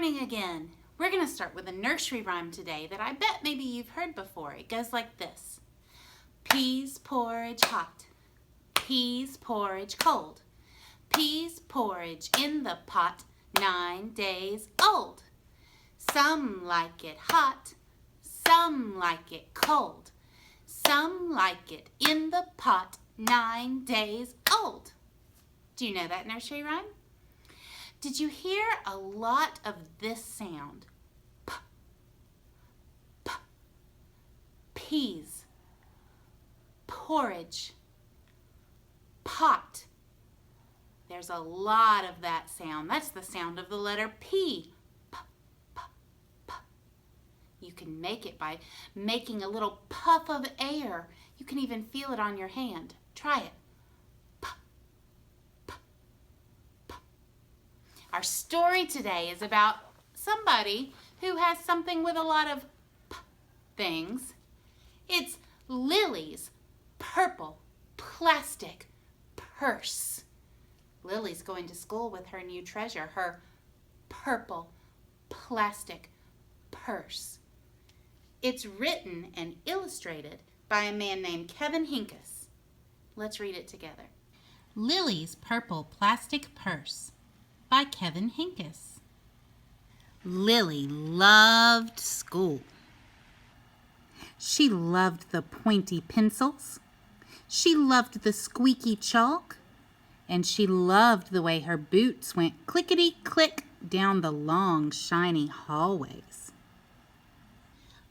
morning again. We're going to start with a nursery rhyme today that I bet maybe you've heard before. It goes like this. Peas porridge hot, peas porridge cold, peas porridge in the pot, 9 days old. Some like it hot, some like it cold, some like it in the pot, 9 days old. Do you know that nursery rhyme? Did you hear a lot of this sound? P, p, peas, porridge, pot. There's a lot of that sound. That's the sound of the letter P. P, p, p. You can make it by making a little puff of air. You can even feel it on your hand. Try it. Our story today is about somebody who has something with a lot of p things. It's Lily's purple plastic purse. Lily's going to school with her new treasure, her purple plastic purse. It's written and illustrated by a man named Kevin Hinckus. Let's read it together. Lily's purple plastic purse by Kevin Hinckus. Lily loved school. She loved the pointy pencils. She loved the squeaky chalk. And she loved the way her boots went clickety-click down the long, shiny hallways.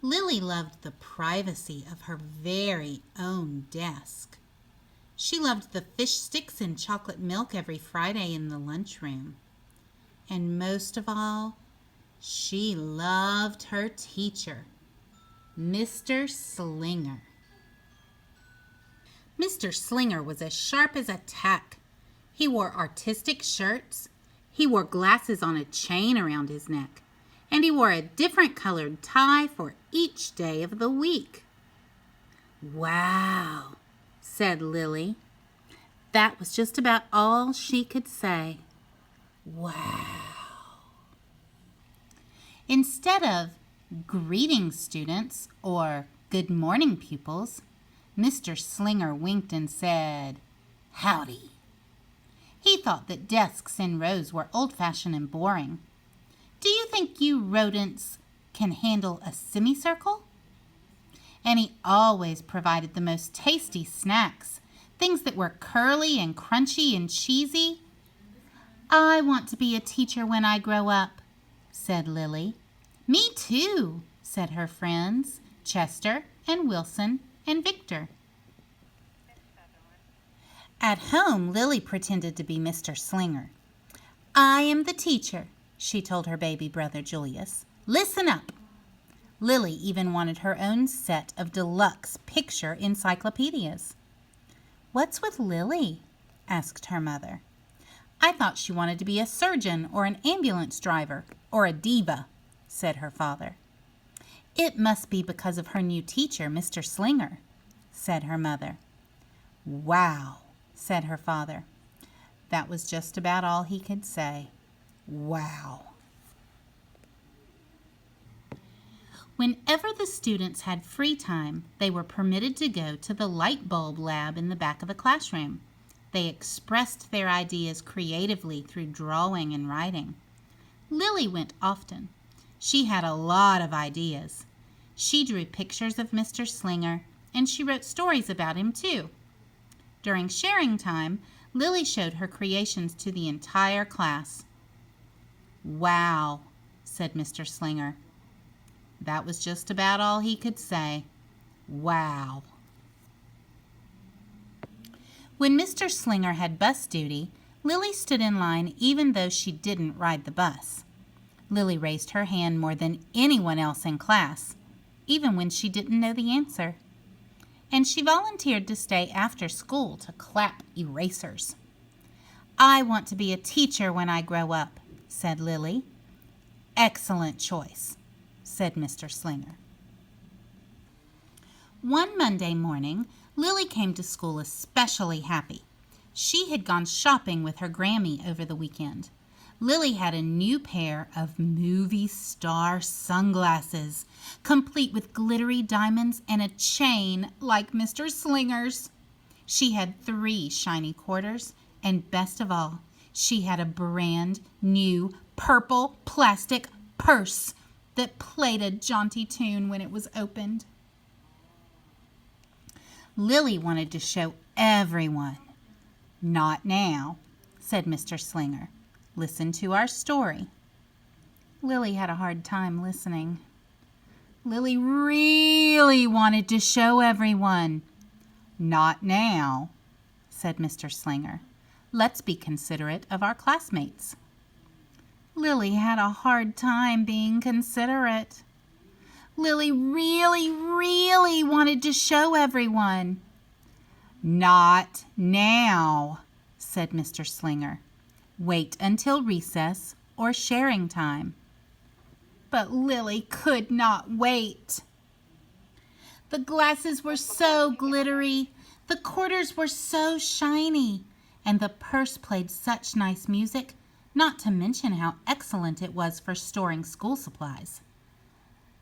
Lily loved the privacy of her very own desk. She loved the fish sticks and chocolate milk every Friday in the lunchroom. And most of all, she loved her teacher, Mr. Slinger. Mr. Slinger was as sharp as a tack. He wore artistic shirts, he wore glasses on a chain around his neck, and he wore a different colored tie for each day of the week. "Wow," said Lily. That was just about all she could say. Wow. Instead of greetings, students, or good morning, pupils, Mr. Slinger winked and said, howdy. He thought that desks in rows were old-fashioned and boring. Do you think you rodents can handle a semicircle? And he always provided the most tasty snacks, things that were curly and crunchy and cheesy. I want to be a teacher when I grow up, said Lily. Me too, said her friends, Chester and Wilson and Victor. At home, Lily pretended to be Mr. Slinger. I am the teacher, she told her baby brother Julius. Listen up. Lily even wanted her own set of deluxe picture encyclopedias. What's with Lily? Asked her mother. I thought she wanted to be a surgeon or an ambulance driver or a diva, said her father. It must be because of her new teacher, Mr. Slinger, said her mother. Wow, said her father. That was just about all he could say. Wow. Whenever the students had free time, they were permitted to go to the light bulb lab in the back of the classroom. They expressed their ideas creatively through drawing and writing. Lily went often. She had a lot of ideas. She drew pictures of Mr. Slinger, and she wrote stories about him too. During sharing time, Lily showed her creations to the entire class. Wow, said Mr. Slinger. That was just about all he could say. Wow. When Mr. Slinger had bus duty, Lily stood in line even though she didn't ride the bus. Lily raised her hand more than anyone else in class, even when she didn't know the answer. And she volunteered to stay after school to clap erasers. I want to be a teacher when I grow up, said Lily. Excellent choice, said Mr. Slinger. One Monday morning, Lily came to school especially happy. She had gone shopping with her Grammy over the weekend. Lily had a new pair of movie star sunglasses, complete with glittery diamonds and a chain like Mr. Slinger's. She had 3 shiny quarters, and best of all, she had a brand new purple plastic purse that played a jaunty tune when it was opened. Lily wanted to show everyone. "Not now," said Mr. Slinger. "Listen to our story." Lily had a hard time listening. Lily really wanted to show everyone. "Not now," said Mr. Slinger. "Let's be considerate of our classmates." Lily had a hard time being considerate. Lily really wanted to show everyone. "Not now," said Mr. Slinger. "Wait until recess or sharing time." But Lily could not wait. The glasses were so glittery, the quarters were so shiny, and the purse played such nice music, not to mention how excellent it was for storing school supplies.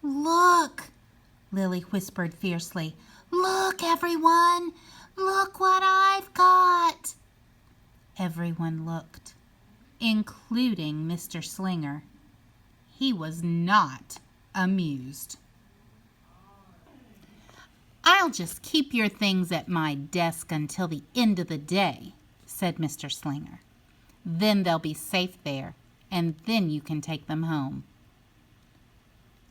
"Look," Lily whispered fiercely. "Look, everyone! Look what I've got!" Everyone looked, including Mr. Slinger. He was not amused. "I'll just keep your things at my desk until the end of the day," said Mr. Slinger. "Then they'll be safe there, and then you can take them home."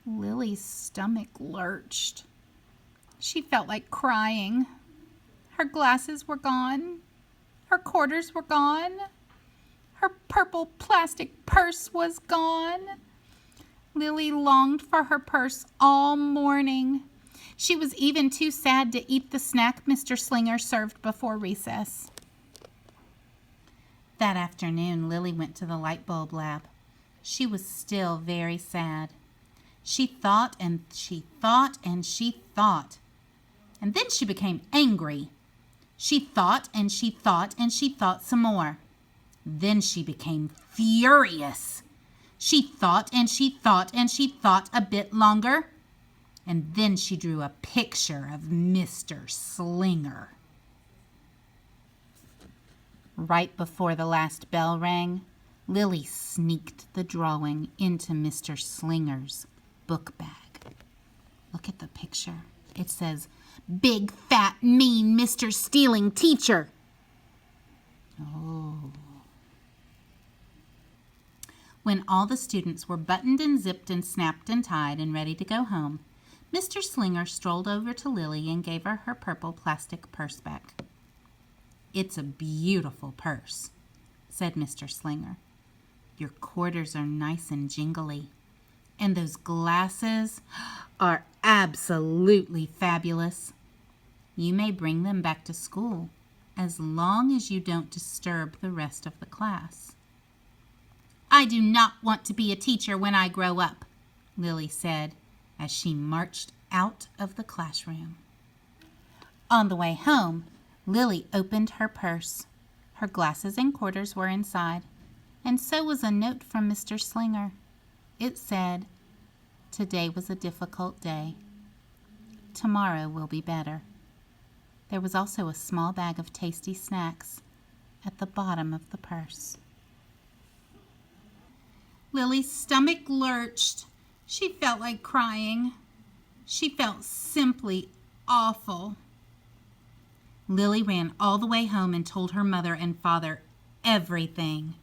Lily's stomach lurched. She felt like crying. Her glasses were gone. Her quarters were gone. Her purple plastic purse was gone. Lily longed for her purse all morning. She was even too sad to eat the snack Mr. Slinger served before recess. That afternoon, Lily went to the light bulb lab. She was still very sad. She thought and she thought and she thought. And then she became angry. She thought and she thought and she thought some more. Then she became furious. She thought and she thought and she thought a bit longer. And then she drew a picture of Mr. Slinger. Right before the last bell rang, Lily sneaked the drawing into Mr. Slinger's book bag. Look at the picture. It says, "Big, fat, mean Mr. Stealing Teacher." Oh. When all the students were buttoned and zipped and snapped and tied and ready to go home, Mr. Slinger strolled over to Lily and gave her her purple plastic purse back. "It's a beautiful purse," said Mr. Slinger. "Your quarters are nice and jingly, and those glasses are absolutely fabulous. You may bring them back to school as long as you don't disturb the rest of the class." "I do not want to be a teacher when I grow up," Lily said as she marched out of the classroom. On the way home, Lily opened her purse. Her glasses and quarters were inside, and so was a note from Mr. Slinger. It said, "Today was a difficult day. Tomorrow will be better." There was also a small bag of tasty snacks at the bottom of the purse. Lily's stomach lurched. She felt like crying. She felt simply awful. Lily ran all the way home and told her mother and father everything.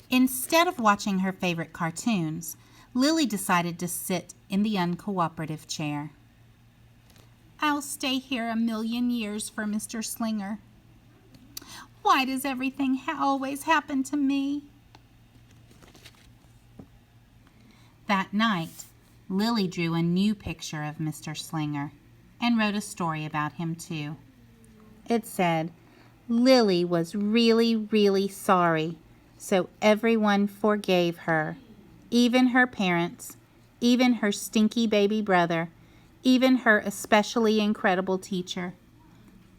Instead of watching her favorite cartoons, Lily decided to sit in the uncooperative chair. "I'll stay here 1,000,000 years for Mr. Slinger. Why does everything always happen to me?" That night, Lily drew a new picture of Mr. Slinger and wrote a story about him too. It said, "Lily was really sorry, so everyone forgave her, even her parents, even her stinky baby brother, even her especially incredible teacher.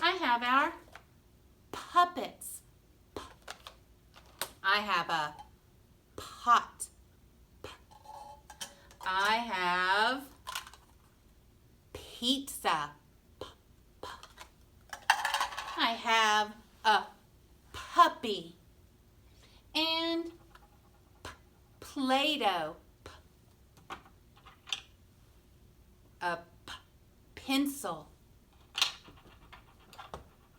I have our puppets. I have a pot. I have pizza. I have a puppy and Play-Doh. A pencil.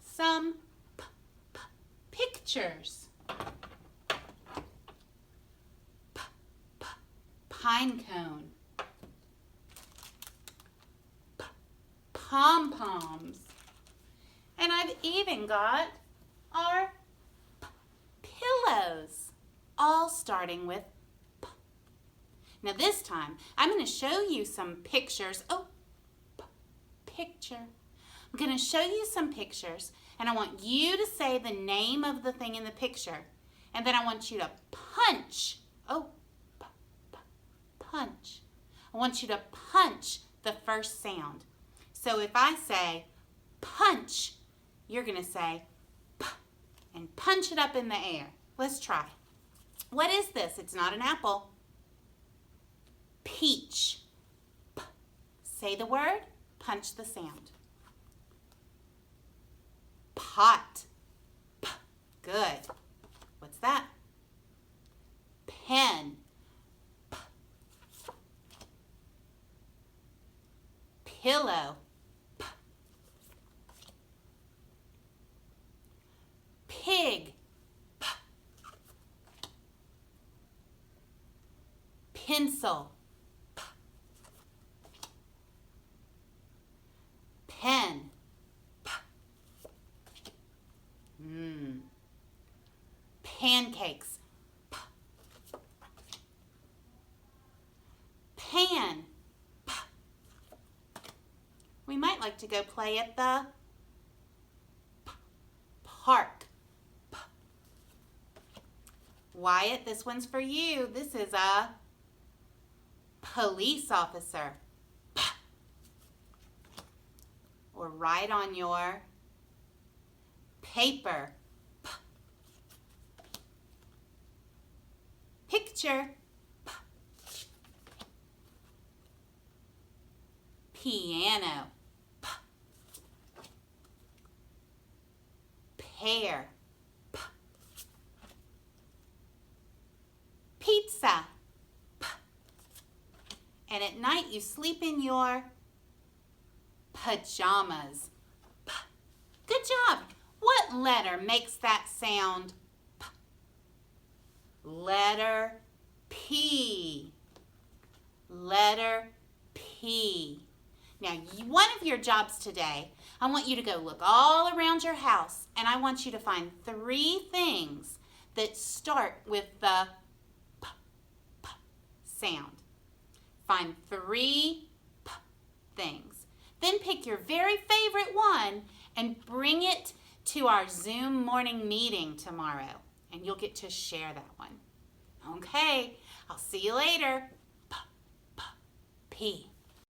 Some pictures. Pine cone. Pom-poms. And I've even got our pillows, all starting with P. Now this time, I'm going to show you some pictures. Oh, picture. I'm going to show you some pictures, and I want you to say the name of the thing in the picture. And then I want you to punch. Oh, punch. I want you to punch the first sound. So if I say punch, you're going to say P and punch it up in the air. Let's try. What is this? It's not an apple. Peach. P. Say the word, punch the sound. Pot. P. Good. What's that? Pen. P. Pillow. P. Pig. P. Pencil. P. Pen. P. Pancakes. P. Pan. P. We might like to go play at the park. P. Wyatt, this one's for you. This is a police officer. P. Or write on your paper. P. Picture. P. Piano. P. Pear. P. Pizza. P. And at night you sleep in your pajamas. P. Good job. What letter makes that sound? P. Letter P. Letter P. Now, one of your jobs today, I want you to go look all around your house, and I want you to find 3 things that start with the P, P sound. Find 3 P things. Then pick your very favorite one and bring it to our Zoom morning meeting tomorrow, and you'll get to share that one. Okay, I'll see you later. P, P, P.